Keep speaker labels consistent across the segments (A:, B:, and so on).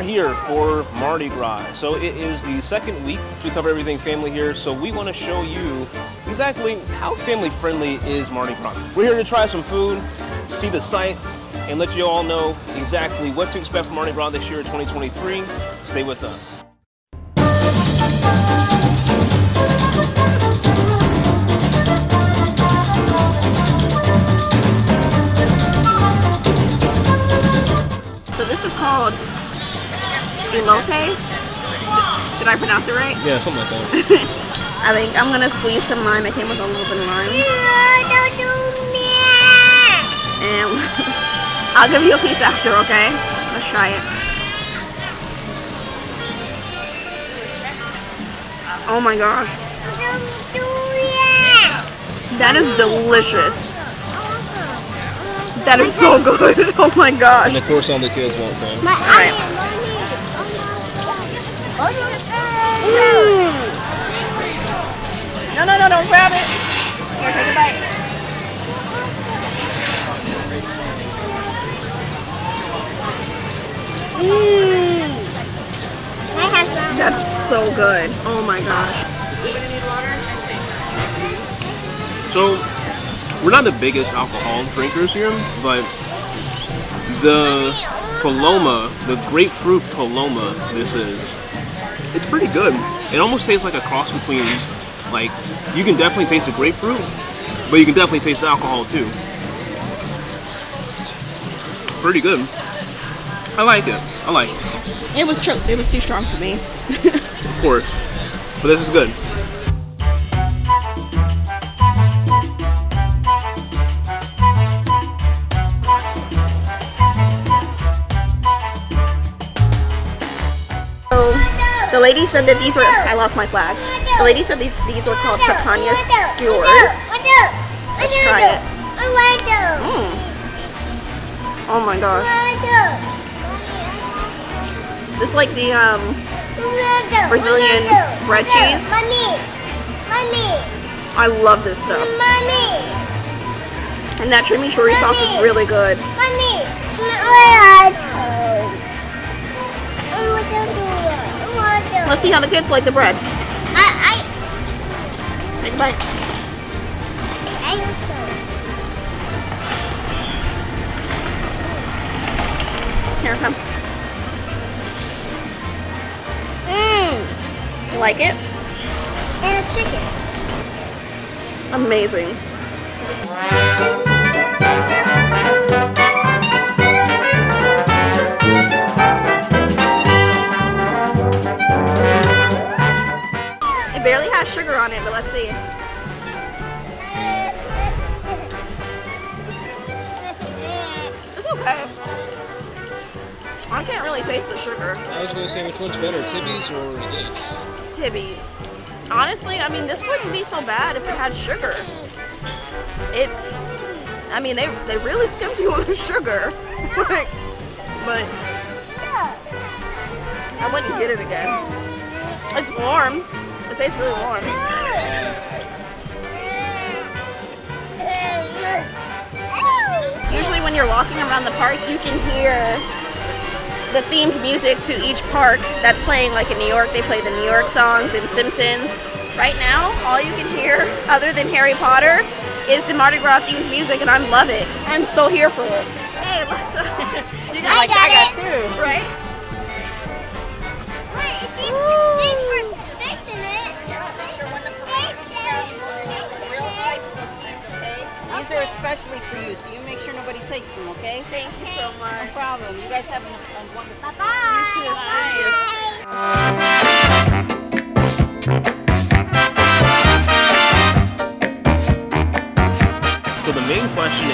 A: are here for Mardi Gras. So it is the second week we cover everything family here. So we want to show you exactly how family friendly is Mardi Gras. We're here to try some food, see the sights, and let you all know exactly what to expect from Mardi Gras this year in 2023. Stay with us.
B: So this is called elotes. Did I pronounce it right?
A: Yeah, something like that.
B: I think I'm gonna squeeze some lime. It came with a little bit of lime. And I'll give you a piece after, okay? Let's try it. Oh my gosh. That is delicious. That is so good. Oh my gosh.
A: And of course all the kids want some.
B: Alright. No, don't grab it. Here, take a bite. That's so good. Oh my gosh.
A: So, we're not the biggest alcohol drinkers here, but the Paloma, the grapefruit Paloma it's pretty good. It almost tastes like a cross between, like, you can definitely taste the grapefruit, but you can definitely taste the alcohol too. Pretty good. I like it.
B: It was too strong for me.
A: Of course. But this is good.
B: The lady said that these were, I lost my flag. The lady said these were called picanha skewers. Let's try it. Oh my gosh. It's like the Brazilian bread cheese. I love this stuff. And that chimichurri sauce is really good. Let's see how the kids like the bread. Take a bite. Here, come. You like it?
C: And a chicken.
B: Amazing. It barely has sugar on it, but let's see. It's okay. I can't really taste the sugar.
A: I was going to say, which one's better, Tibby's or this?
B: Tibby's. Honestly, I mean, this wouldn't be so bad if it had sugar. I mean, they really skimped you on the sugar. But I wouldn't get it again. It's warm. It tastes really warm. Usually when you're walking around the park, you can hear the themed music to each park that's playing. Like in New York, they play the New York songs and Simpsons. Right now, all you can hear, other than Harry Potter, is the Mardi Gras themed music, and I love it. I'm so here for it. Hey, Lessa. You got like that too, right?
C: Thanks for fixing it.
D: Yeah, make sure when the parade comes down, you hold your hands in real tight for those things, okay? These are especially for you, so you make sure nobody takes them, okay?
B: Thank you so much.
D: No problem. You guys have a wonderful time.
C: Bye-bye.
A: So the main question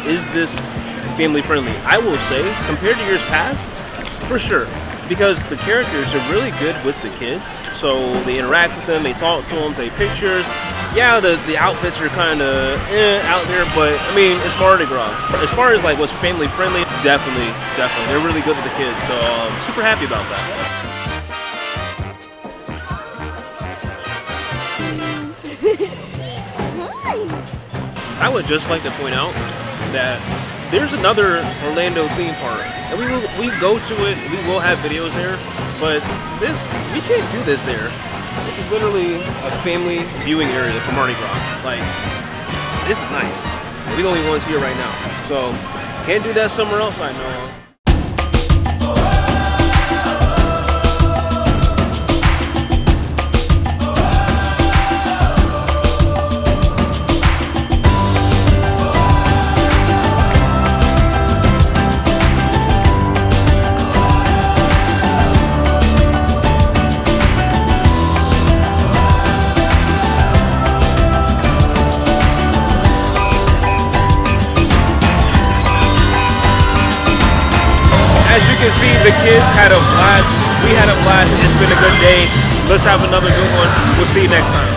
A: is this family friendly? I will say, compared to years past, for sure. Because the characters are really good with the kids. So they interact with them, they talk to them, take pictures. Yeah, the outfits are kind of out there, but I mean, it's Mardi Gras. As far as like what's family friendly, definitely. They're really good with the kids. So I'm super happy about that. I would just like to point out that there's another Orlando theme park, and we go to it. We will have videos there, but we can't do this there. This is literally a family viewing area for Mardi Gras. Like, this is nice. We're the only ones here right now, so can't do that somewhere else. I know of. As you can see, the kids had a blast. We had a blast. It's been a good day. Let's have another good one. We'll see you next time.